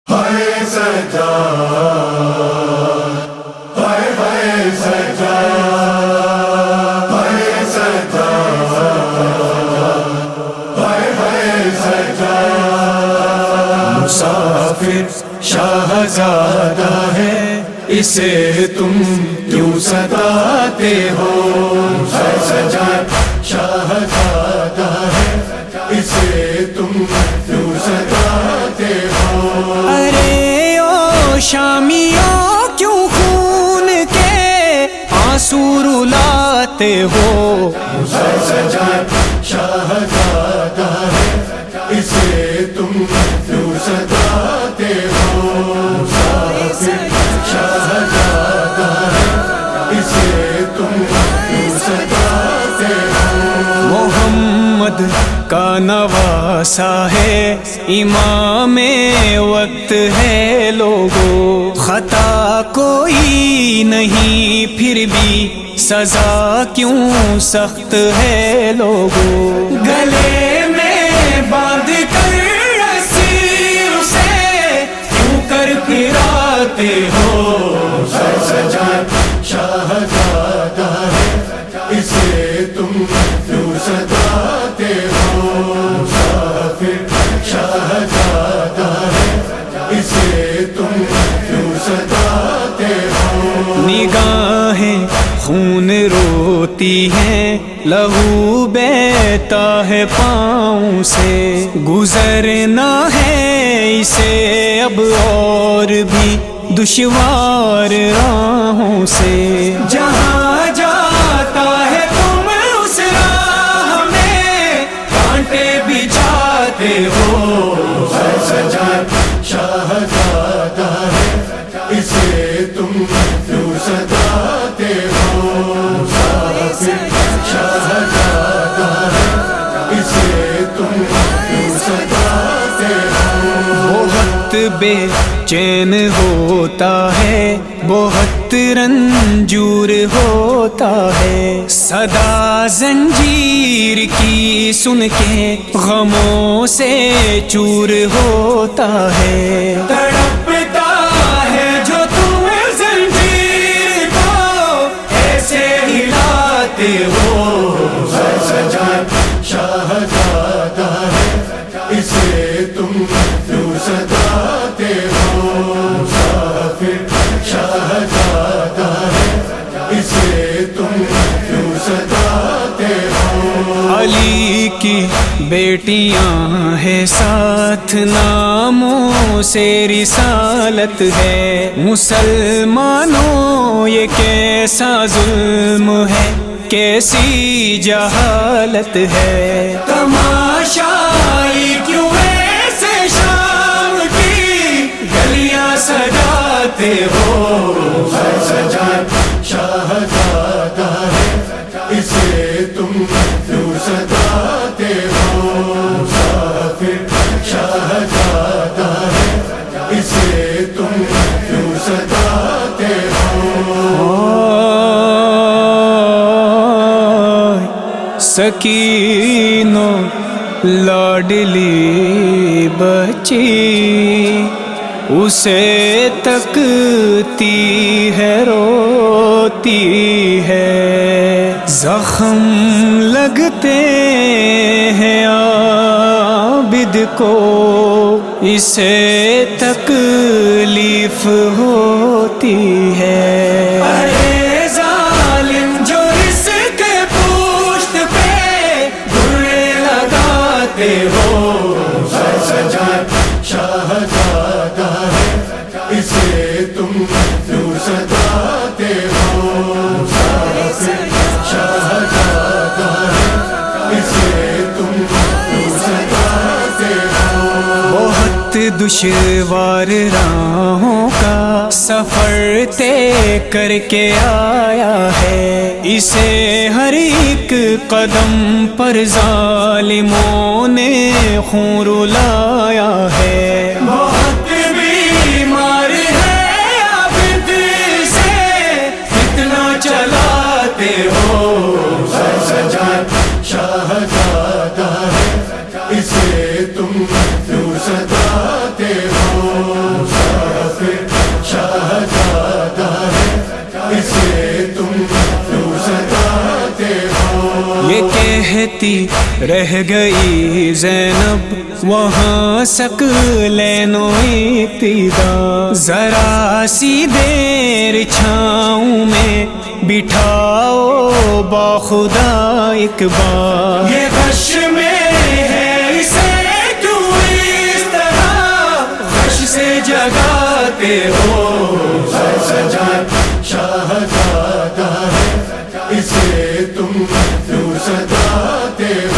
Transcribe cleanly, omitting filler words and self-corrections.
ہائے سجاد، ہائے ہائے سجاد، ہائے سجاد، ہائے ہائے سجاد۔ مسافر شاہزادہ ہے، اسے تم کیوں ستاتے ہو؟ ہائے سجاد شاہزادہ ہے، اسے تم کیوں ستاتے ہو؟ ارے او شامیوں کیوں خون کے آنسو رلاتے ہو؟ ہائے سجاد شاہزادہ ہے، اسے تم کیوں ستاتے ہو؟ شاہزادہ ہے، اسے تم کیوں ستاتے ہو؟ محمد کا نواسا ہے، امام وقت ہے لوگوں، خطا کوئی نہیں پھر بھی سزا کیوں سخت ہے لوگوں؟ گلے میں باندھ کر رسی اسے کیوں کر پھراتے ہو؟ ہائے سجاد شاہزادہ ہے، اسے تم کیوں ستاتے ہو؟ مسافر شاہزادہ ہے، اسے تم کیوں ستاتے ہو؟ نگاہیں خون روتی ہیں، لہو بہتا ہے پاؤں سے، گزرنا ہے اسے اب اور بھی دشوار راہوں سے، جہاں جاتا ہے تم اس راہ میں کانٹے بچھاتے ہو؟ ہائے سجاد شاہزادہ ہے، اسے تم کیوں ستاتے ہو؟ مسافر شاہزادہ ہے، اسے تم کیوں ستاتے ہو؟ بہت بے چین ہوتا ہے، بہت رنجور ہوتا ہے، صدا زنجیر کی سن کے غموں سے چور ہوتا ہے، تڑپتا ہے جو تم زنجیر کو ایسے ہلاتے ہو؟ ہائے سجاد شاہزادہ ہے، اسے تم کیوں ستاتے ہو؟ مسافر شاہزادہ ہے، اسے تم کیوں ستاتے ہو؟ علی کی بیٹیاں ہیں ساتھ، ناموں سے رسالت ہے، مسلمانوں یہ کیسا ظلم ہے، کیسی جہالت ہے، تماشائی کیوں ایسے شام کی گلیاں سجاتے ہو؟ ہائے سجاد شاہزادہ ہے، اسے تم کیوں ستاتے ہو؟ مسافر شاہزادہ ہے، اسے تم کیوں ستاتے ہو؟ سکینو لاڈلی بچی اسے تکتی ہے روتی ہے، زخم لگتے ہیں عابد کو اسے تکلیف ہوتی ہے۔ ارے ظالم جو اس کے پشت پہ گرے لگاتے ہو؟ ہائے سجاد شاہزادہ ہے، اسے تم کیوں ستاتے ہو؟ مسافر شاہزادہ ہے، اسے تم کیوں ستاتے ہو؟ بہت دشوار راہوں کا سفر طے کر کے آیا ہے، اسے ہر ایک قدم پر ظالموں نے خون رلایا ہے، بہت بیمار ہے عابد سے فتنہ چلاتے ہو؟ ہائے سجاد شاہزادہ ہے، اسے تم کیوں ستاتے ہو؟ کہتی رہ گئی زینب وہاں ثقلین و اقتداء، ذرا سی دیر چھاؤں میں بٹھاؤ باخدا ایک بار، یہ غش میں ہے اسے کیوں اس طرح غش سے جگاتے ہو، سجاد شاہزادہ ہے اسے تم کیوں ستاتے ہو،